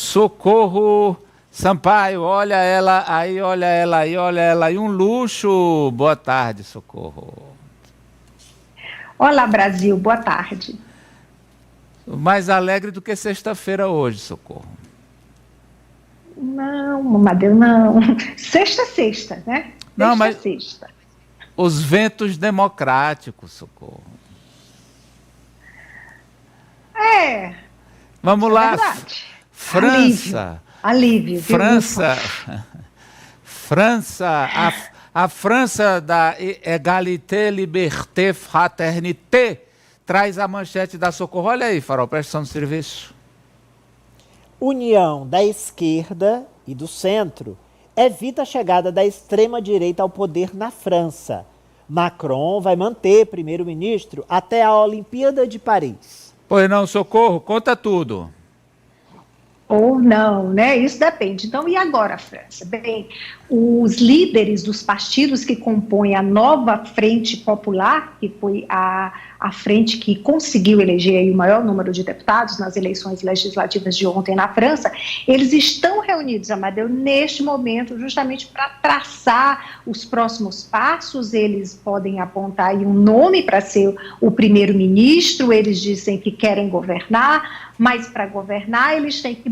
Socorro Sampaio, olha ela aí, olha ela aí, olha ela aí, um luxo. Boa tarde, Socorro. Olá, Brasil, boa tarde. Mais alegre do que sexta-feira hoje, Socorro. Não, Amadeu, não. Sexta, né? Não, mas sexta. Os ventos democráticos, Socorro. Vamos lá. Verdade. França. Alívio. França. A França da Égalité, Liberté, Fraternité traz a manchete da Socorro. Olha aí, Farol, prestação de serviço. União da esquerda e do centro evita a chegada da extrema-direita ao poder na França. Macron vai manter primeiro-ministro até a Olimpíada de Paris. Pois não, Socorro, conta tudo. Ou não, né? Isso depende. Então, e agora, França? Bem, os líderes dos partidos que compõem a nova Frente Popular, que foi a frente que conseguiu eleger aí o maior número de deputados nas eleições legislativas de ontem na França, eles estão reunidos, Amadeu, neste momento, justamente para traçar os próximos passos. Eles podem apontar aí um nome para ser o primeiro-ministro, eles dizem que querem governar, mas para governar eles têm que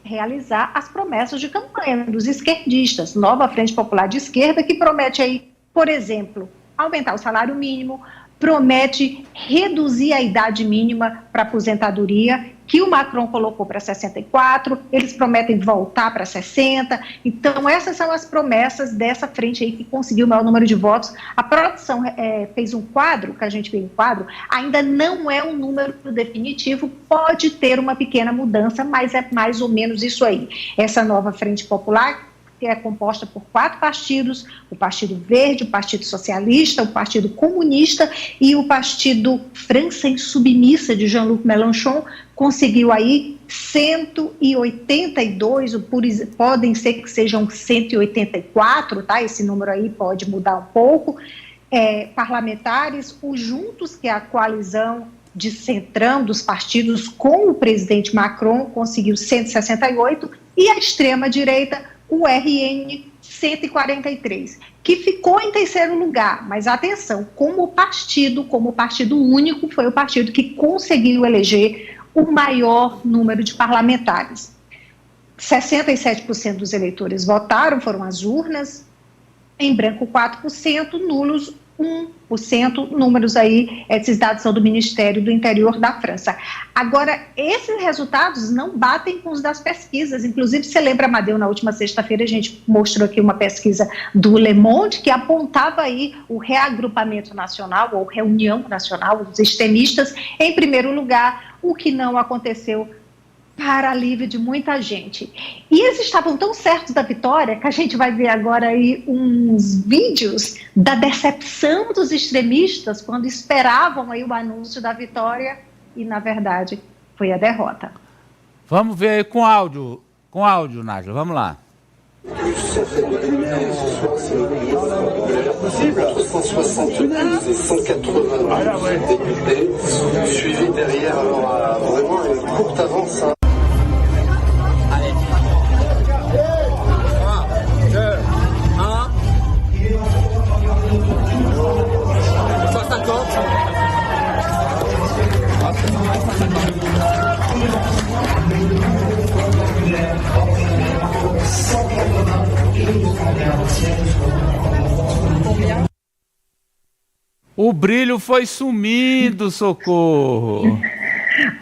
realizar as promessas de campanha dos esquerdistas, nova Frente Popular de Esquerda, que promete aí, por exemplo, aumentar o salário mínimo, promete reduzir a idade mínima para aposentadoria, que o Macron colocou para 64, eles prometem voltar para 60, então essas são as promessas dessa frente aí que conseguiu o maior número de votos. A produção fez um quadro, que a gente vê em quadro, ainda não é um número definitivo, pode ter uma pequena mudança, mas é mais ou menos isso aí. Essa nova Frente Popular, que é composta por 4 partidos, o Partido Verde, o Partido Socialista, o Partido Comunista e o Partido França Insubmissa de Jean-Luc Mélenchon, conseguiu aí 182, podem ser que sejam 184, tá? Esse número aí pode mudar um pouco, parlamentares. O Juntos, que é a coalizão de centrão dos partidos com o presidente Macron, conseguiu 168, e a extrema-direita, o RN 143, que ficou em terceiro lugar, mas atenção, como partido único, foi o partido que conseguiu eleger o maior número de parlamentares. 67% dos eleitores votaram, foram às urnas, em branco 4%, nulos 1%, números aí, esses dados são do Ministério do Interior da França. Agora, esses resultados não batem com os das pesquisas, inclusive, você lembra, Amadeu, na última sexta-feira a gente mostrou aqui uma pesquisa do Le Monde que apontava aí o reagrupamento nacional, ou reunião nacional, os extremistas, em primeiro lugar, o que não aconteceu para alívio de muita gente. E eles estavam tão certos da vitória que a gente vai ver agora aí uns vídeos da decepção dos extremistas quando esperavam aí o anúncio da vitória e, na verdade, foi a derrota. Vamos ver aí com áudio, Nájila, vamos lá. Possible 172 et 180 députés, suivi derrière vraiment une courte avance. Allez. 3, 2, 1. 150. O brilho foi sumindo, Socorro.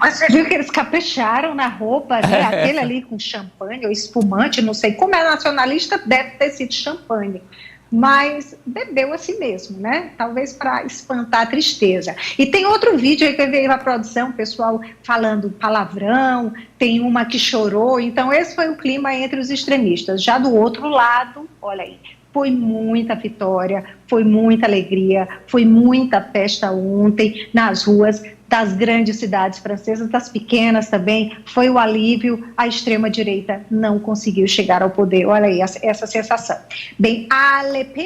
Você viu que eles capricharam na roupa, né? Aquele ali com champanhe ou espumante, não sei. Como é nacionalista, deve ter sido champanhe. Mas bebeu assim mesmo, né? Talvez para espantar a tristeza. E tem outro vídeo aí que veio a produção, o pessoal falando palavrão, tem uma que chorou. Então esse foi o clima entre os extremistas. Já do outro lado, olha aí, foi muita vitória, foi muita alegria, foi muita festa ontem nas ruas das grandes cidades francesas, das pequenas também, foi o alívio. A extrema-direita não conseguiu chegar ao poder. Olha aí essa sensação. Bem, a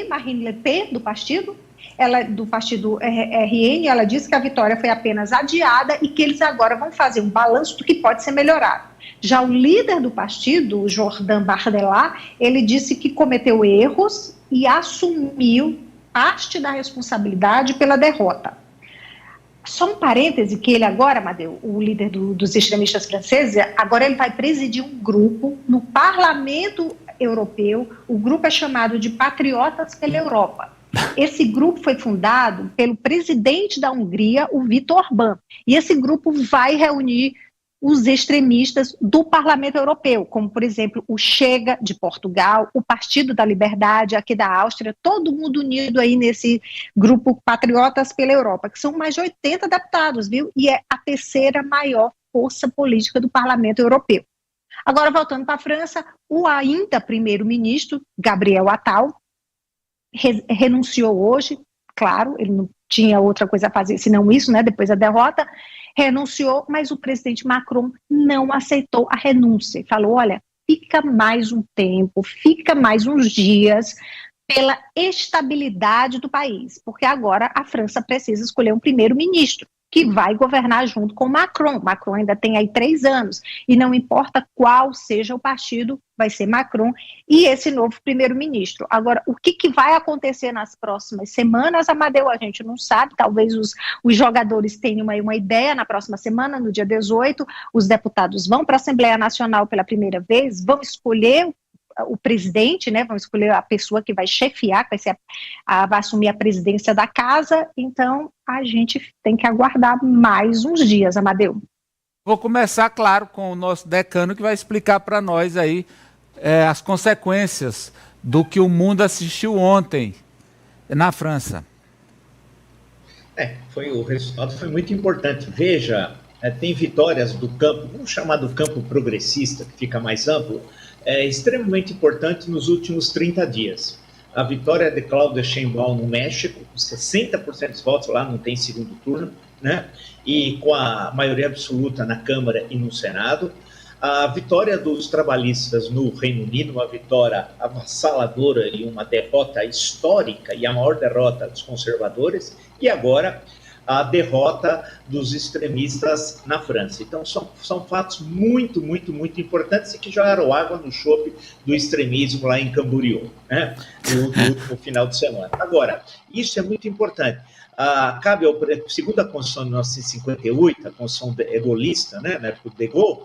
Marine Le Pen, do partido RN, ela disse que a vitória foi apenas adiada e que eles agora vão fazer um balanço do que pode ser melhorado. Já o líder do partido, o Jordan Bardella, ele disse que cometeu erros e assumiu parte da responsabilidade pela derrota. Só um parêntese, que ele agora, Amadeu, o líder dos extremistas franceses, agora ele vai presidir um grupo no Parlamento Europeu. O grupo é chamado de Patriotas pela Europa. Esse grupo foi fundado pelo presidente da Hungria, o Viktor Orbán. E esse grupo vai reunir os extremistas do Parlamento Europeu, como, por exemplo, o Chega, de Portugal, o Partido da Liberdade, aqui da Áustria, todo mundo unido aí nesse grupo Patriotas pela Europa, que são mais de 80 deputados, viu? E é a terceira maior força política do Parlamento Europeu. Agora, voltando para a França, o ainda primeiro-ministro, Gabriel Attal, renunciou hoje, claro, ele não tinha outra coisa a fazer senão isso, né, depois da derrota, renunciou, mas o presidente Macron não aceitou a renúncia. Falou, olha, fica mais um tempo, fica mais uns dias pela estabilidade do país, porque agora a França precisa escolher um primeiro-ministro que vai governar junto com Macron. Macron ainda tem aí 3 anos, e não importa qual seja o partido, vai ser Macron e esse novo primeiro-ministro. Agora, o que vai acontecer nas próximas semanas, Amadeu, a gente não sabe, talvez os jogadores tenham aí uma ideia na próxima semana, no dia 18, os deputados vão para a Assembleia Nacional pela primeira vez, vão escolher o presidente, né, vão escolher a pessoa que vai chefiar, que vai assumir a presidência da casa, então a gente tem que aguardar mais uns dias, Amadeu. Vou começar, claro, com o nosso decano, que vai explicar para nós aí as consequências do que o mundo assistiu ontem na França. O resultado foi muito importante. Veja, tem vitórias do campo, vamos chamar do campo progressista, que fica mais amplo, extremamente importante nos últimos 30 dias. A vitória de Claudia Sheinbaum no México, com 60% dos votos, lá não tem segundo turno, né? E com a maioria absoluta na Câmara e no Senado. A vitória dos trabalhistas no Reino Unido, uma vitória avassaladora e uma derrota histórica, e a maior derrota dos conservadores, e agora a derrota dos extremistas na França. Então, são fatos muito, muito, muito importantes e que jogaram água no chope do extremismo lá em Camboriú, né, no último final de semana. Agora, isso é muito importante. Cabe, segundo a Constituição de 1958, a Constituição egolista, né, por De Gaulle,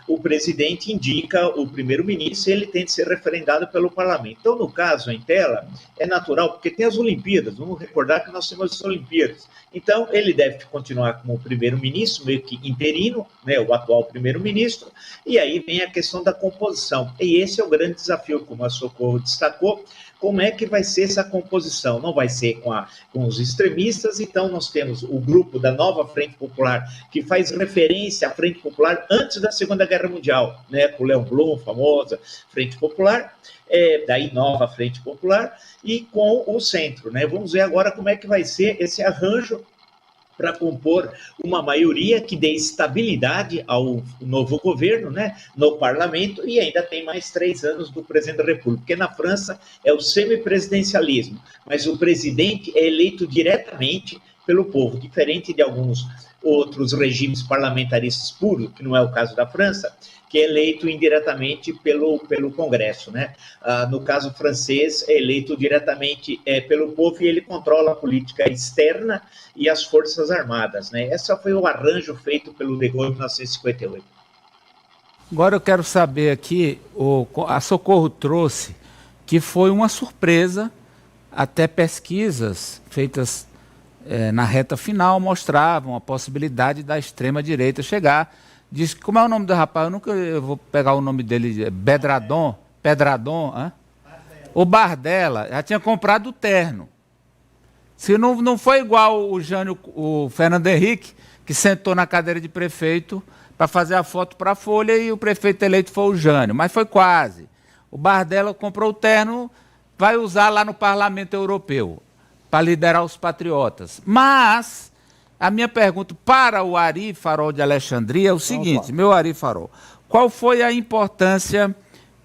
o presidente indica o primeiro-ministro e ele tem de ser referendado pelo parlamento. Então, no caso, em tela, é natural, porque tem as Olimpíadas, vamos recordar que nós temos as Olimpíadas. Então, ele deve continuar como primeiro-ministro, meio que interino, né, o atual primeiro-ministro, e aí vem a questão da composição. E esse é o grande desafio, como a Socorro destacou. Como é que vai ser essa composição? Não vai ser com os extremistas, então nós temos o grupo da Nova Frente Popular, que faz referência à Frente Popular antes da Segunda Guerra Mundial, né, com o Léon Blum, famosa Frente Popular, daí Nova Frente Popular, e com o centro, né? Vamos ver agora como é que vai ser esse arranjo para compor uma maioria que dê estabilidade ao novo governo, né, no parlamento, e ainda tem mais 3 anos do presidente da República, porque na França é o semipresidencialismo, mas o presidente é eleito diretamente pelo povo, diferente de alguns outros regimes parlamentaristas puros, que não é o caso da França, que é eleito indiretamente pelo Congresso, né? No caso francês, é eleito diretamente pelo povo e ele controla a política externa e as Forças Armadas, né? Esse foi o arranjo feito pelo De Gaulle em 1958. Agora eu quero saber aqui, a Socorro trouxe que foi uma surpresa, até pesquisas feitas na reta final mostravam a possibilidade da extrema-direita chegar. Diz que, como é o nome do rapaz? Eu vou pegar o nome dele, Pedradon, hein? O Bardella já tinha comprado o terno. Se não foi igual o Fernando Henrique, que sentou na cadeira de prefeito para fazer a foto para a Folha e o prefeito eleito foi o Jânio, mas foi quase. O Bardella comprou o terno, vai usar lá no Parlamento Europeu para liderar os patriotas. Mas a minha pergunta para o Ari Farol de Alexandria é o seguinte, meu Ari Farol, qual foi a importância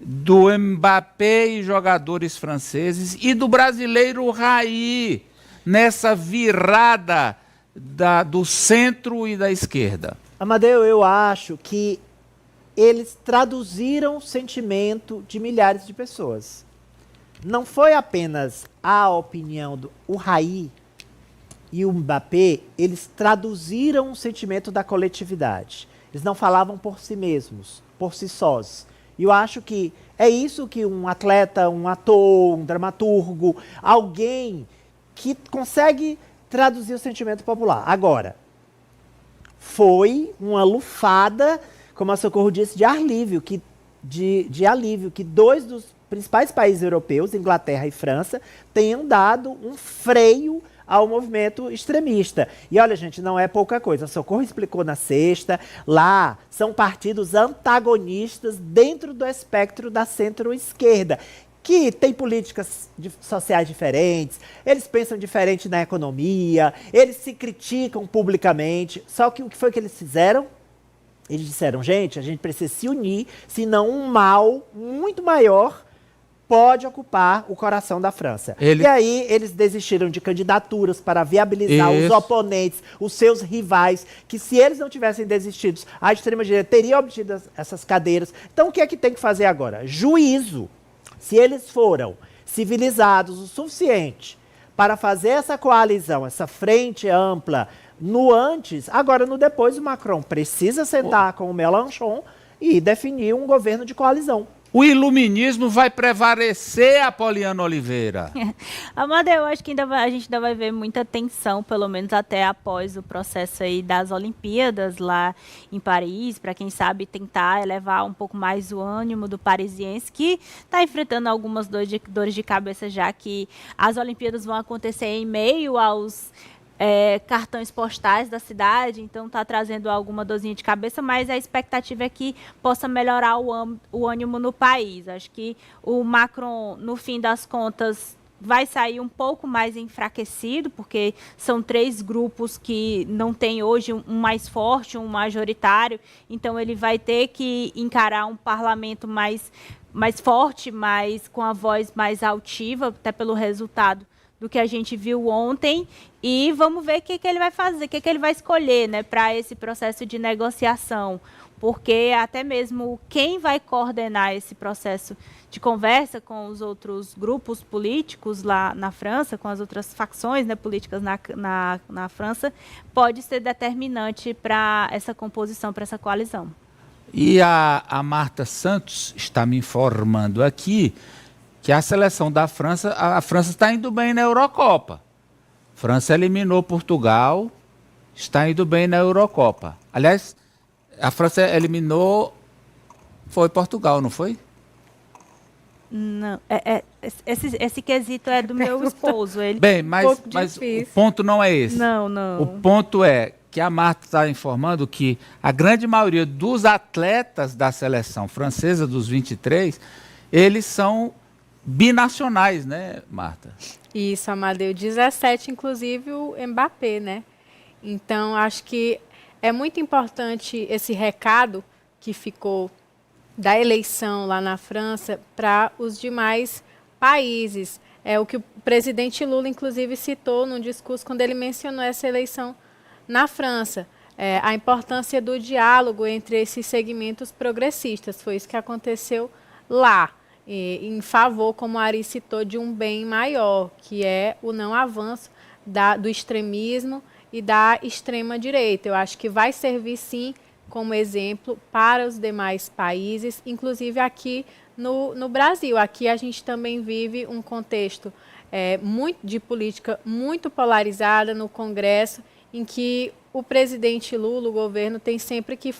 do Mbappé e jogadores franceses e do brasileiro Raí nessa virada do centro e da esquerda? Amadeu, eu acho que eles traduziram o sentimento de milhares de pessoas. Não foi apenas a opinião do Raí e o Mbappé, eles traduziram o sentimento da coletividade. Eles não falavam por si mesmos, por si sós. E eu acho que é isso que um atleta, um ator, um dramaturgo, alguém que consegue traduzir o sentimento popular. Agora, foi uma lufada, como a Socorro disse, de alívio, que dois dos principais países europeus, Inglaterra e França, tenham dado um freio ao movimento extremista. E olha, gente, não é pouca coisa. A Socorro explicou na sexta, lá são partidos antagonistas dentro do espectro da centro-esquerda, que tem políticas sociais diferentes, eles pensam diferente na economia, eles se criticam publicamente. Só que o que foi que eles fizeram? Eles disseram, gente, a gente precisa se unir, senão um mal muito maior pode ocupar o coração da França. E aí eles desistiram de candidaturas para viabilizar os oponentes, os seus rivais, que se eles não tivessem desistido, a extrema-direita teria obtido essas cadeiras. Então o que é que tem que fazer agora? Juízo. Se eles foram civilizados o suficiente para fazer essa coalizão, essa frente ampla no antes, agora no depois o Macron precisa sentar com o Mélenchon e definir um governo de coalizão. O iluminismo vai prevalecer, Apoliana Oliveira? Amanda, eu acho que a gente ainda vai ver muita tensão, pelo menos até após o processo aí das Olimpíadas lá em Paris, para quem sabe tentar elevar um pouco mais o ânimo do parisiense, que está enfrentando algumas dores de cabeça, já que as Olimpíadas vão acontecer em meio aos cartões postais da cidade, então está trazendo alguma dorzinha de cabeça, mas a expectativa é que possa melhorar o ânimo no país. Acho que o Macron, no fim das contas, vai sair um pouco mais enfraquecido, porque são 3 grupos que não tem hoje um mais forte, um majoritário, então ele vai ter que encarar um parlamento mais forte, mais com a voz mais altiva, até pelo resultado do que a gente viu ontem, e vamos ver o que ele vai fazer, o que ele vai escolher, né, para esse processo de negociação, porque até mesmo quem vai coordenar esse processo de conversa com os outros grupos políticos lá na França, com as outras facções, né, políticas na França, pode ser determinante para essa composição, para essa coalizão. E a Marta Santos está me informando aqui que a seleção da França, a França está indo bem na Eurocopa. A França eliminou Portugal, está indo bem na Eurocopa. Aliás, a França eliminou, foi Portugal, não foi? Não, esse quesito é do meu esposo. Ele bem, mas o ponto não é esse. Não. O ponto é que a Marta está informando que a grande maioria dos atletas da seleção francesa, dos 23, eles são binacionais, né, Marta? Isso, Amadeu. 17, inclusive o Mbappé, né? Então, acho que é muito importante esse recado que ficou da eleição lá na França para os demais países. É o que o presidente Lula, inclusive, citou num discurso quando ele mencionou essa eleição na França. A importância do diálogo entre esses segmentos progressistas. Foi isso que aconteceu lá. Em favor, como a Ari citou, de um bem maior, que é o não avanço do extremismo e da extrema-direita. Eu acho que vai servir, sim, como exemplo para os demais países, inclusive aqui no Brasil. Aqui a gente também vive um contexto de política muito polarizada no Congresso, em que o presidente Lula, o governo, tem sempre que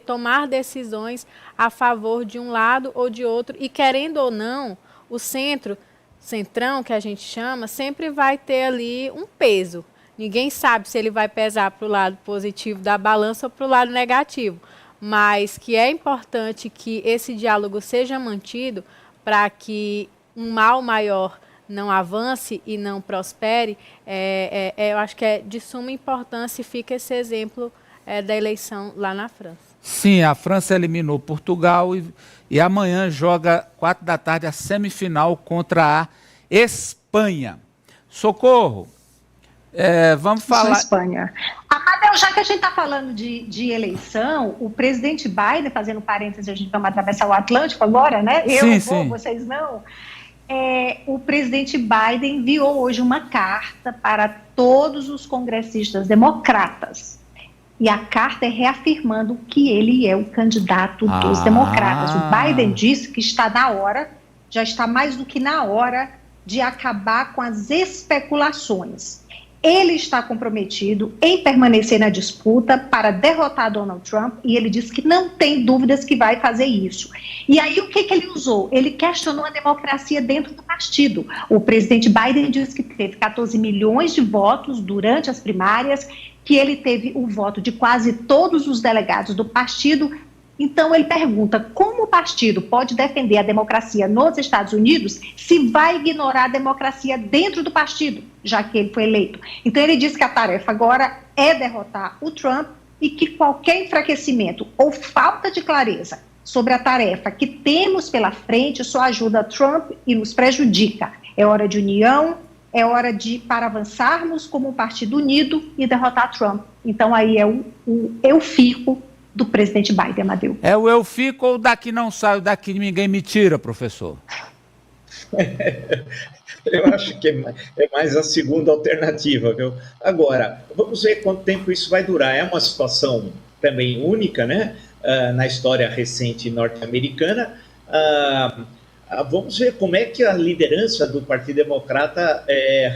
tomar decisões a favor de um lado ou de outro, e querendo ou não, o centrão que a gente chama, sempre vai ter ali um peso. Ninguém sabe se ele vai pesar para o lado positivo da balança ou para o lado negativo, mas que é importante que esse diálogo seja mantido para que um mal maior não avance e não prospere. Eu acho que é de suma importância, e fica esse exemplo da eleição lá na França. Sim, a França eliminou Portugal e amanhã joga 4 da tarde a semifinal contra a Espanha. Socorro, vamos falar... Espanha. Amadeu, já que a gente está falando de eleição, o presidente Biden, fazendo parênteses, a gente vamos atravessar o Atlântico agora, né? Eu vou, vocês não. O presidente Biden enviou hoje uma carta para todos os congressistas democratas. E a carta é reafirmando que ele é o candidato dos democratas. O Biden disse que está na hora, já está mais do que na hora, de acabar com as especulações. Ele está comprometido em permanecer na disputa para derrotar Donald Trump e ele diz que não tem dúvidas que vai fazer isso. E aí o que ele usou? Ele questionou a democracia dentro do partido. O presidente Biden disse que teve 14 milhões de votos durante as primárias, que ele teve o voto de quase todos os delegados do partido. Então ele pergunta como o partido pode defender a democracia nos Estados Unidos se vai ignorar a democracia dentro do partido, já que ele foi eleito. Então ele diz que a tarefa agora é derrotar o Trump e que qualquer enfraquecimento ou falta de clareza sobre a tarefa que temos pela frente só ajuda Trump e nos prejudica. É hora de união, é hora para avançarmos como um partido unido e derrotar Trump. Então aí é o eu fico do presidente Biden, Amadeu. É o eu fico ou daqui não saio, daqui ninguém me tira, professor? Eu acho que é mais a segunda alternativa, viu? Agora, vamos ver quanto tempo isso vai durar. É uma situação também única, né? Na história recente norte-americana. Vamos ver como é que a liderança do Partido Democrata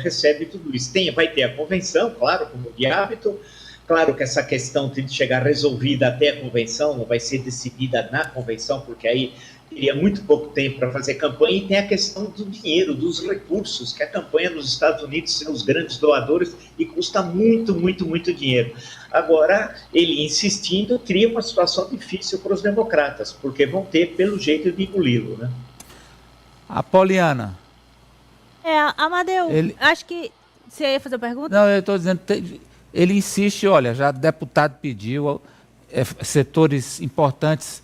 recebe tudo isso. Vai ter a convenção, claro, como de hábito. Claro que essa questão tem de chegar resolvida até a convenção, não vai ser decidida na convenção, porque aí teria muito pouco tempo para fazer campanha, e tem a questão do dinheiro, dos recursos, que a campanha nos Estados Unidos são os grandes doadores e custa muito, muito, muito dinheiro. Agora, ele insistindo, cria uma situação difícil para os democratas, porque vão ter, pelo jeito, de engoli-lo, né? Apoliana. Amadeu, acho que você ia fazer a pergunta? Não, eu estou dizendo... Ele insiste, olha, já o deputado pediu, setores importantes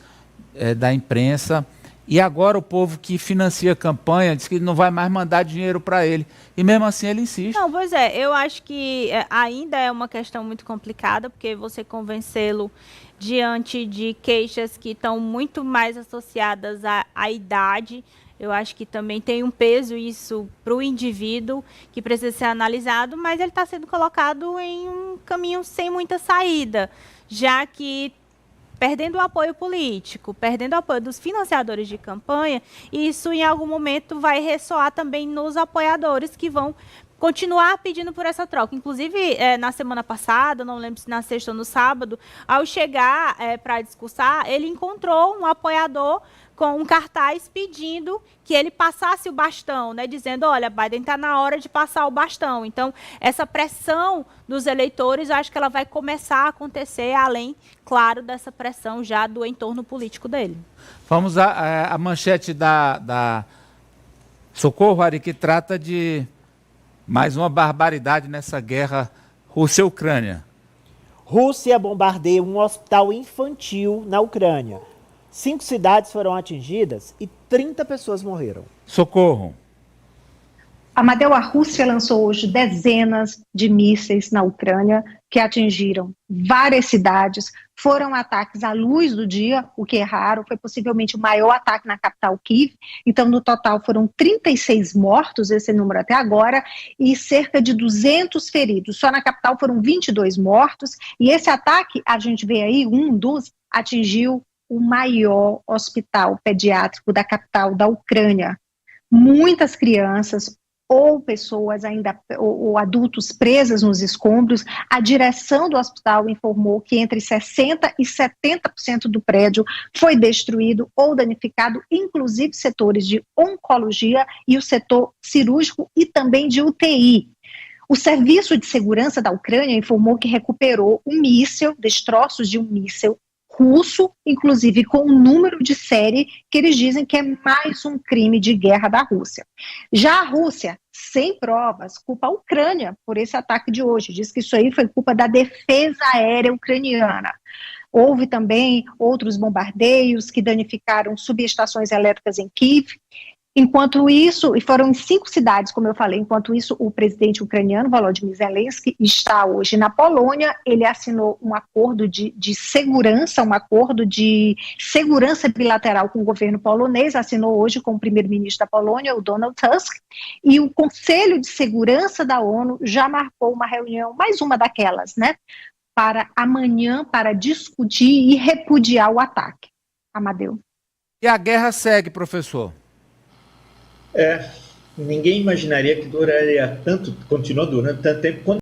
da imprensa, e agora o povo que financia a campanha diz que não vai mais mandar dinheiro para ele. E mesmo assim ele insiste. Não, pois é, eu acho que ainda é uma questão muito complicada, porque você convencê-lo diante de queixas que estão muito mais associadas à idade. Eu acho que também tem um peso isso para o indivíduo que precisa ser analisado, mas ele está sendo colocado em um caminho sem muita saída, já que perdendo o apoio político, perdendo o apoio dos financiadores de campanha, isso em algum momento vai ressoar também nos apoiadores que vão continuar pedindo por essa troca. Inclusive, na semana passada, não lembro se na sexta ou no sábado, ao chegar para discursar, ele encontrou um apoiador com um cartaz pedindo que ele passasse o bastão, né, dizendo, olha, Biden está na hora de passar o bastão. Então, essa pressão dos eleitores, eu acho que ela vai começar a acontecer, além, claro, dessa pressão já do entorno político dele. Vamos à manchete da Socorro, Ari, que trata de mais uma barbaridade nessa guerra Rússia-Ucrânia. Rússia bombardeia um hospital infantil na Ucrânia. 5 cidades foram atingidas e 30 pessoas morreram. Socorro. Amadeu, a Rússia lançou hoje dezenas de mísseis na Ucrânia que atingiram várias cidades. Foram ataques à luz do dia, o que é raro. Foi possivelmente o maior ataque na capital Kiev. Então, no total, foram 36 mortos, esse número até agora, e cerca de 200 feridos. Só na capital foram 22 mortos. E esse ataque, a gente vê aí, um dos atingiu o maior hospital pediátrico da capital da Ucrânia. Muitas crianças ou pessoas ainda, ou adultos presas nos escombros. A direção do hospital informou que entre 60% e 70% do prédio foi destruído ou danificado, inclusive setores de oncologia e o setor cirúrgico e também de UTI. O Serviço de Segurança da Ucrânia informou que recuperou um míssil, destroços de um míssil russo, inclusive com um número de série que eles dizem que é mais um crime de guerra da Rússia. Já a Rússia, sem provas, culpa a Ucrânia por esse ataque de hoje. Diz que isso aí foi culpa da defesa aérea ucraniana. Houve também outros bombardeios que danificaram subestações elétricas em Kiev. Enquanto isso, e foram em 5 cidades, como eu falei, enquanto isso, o presidente ucraniano, Volodymyr Zelensky, está hoje na Polônia. Ele assinou um acordo de segurança, um acordo de segurança bilateral com o governo polonês, assinou hoje com o primeiro-ministro da Polônia, o Donald Tusk, e o Conselho de Segurança da ONU já marcou uma reunião, mais uma daquelas, né, para amanhã, para discutir e repudiar o ataque. Amadeu. E a guerra segue, professor? Ninguém imaginaria que duraria tanto, continuou durando tanto tempo.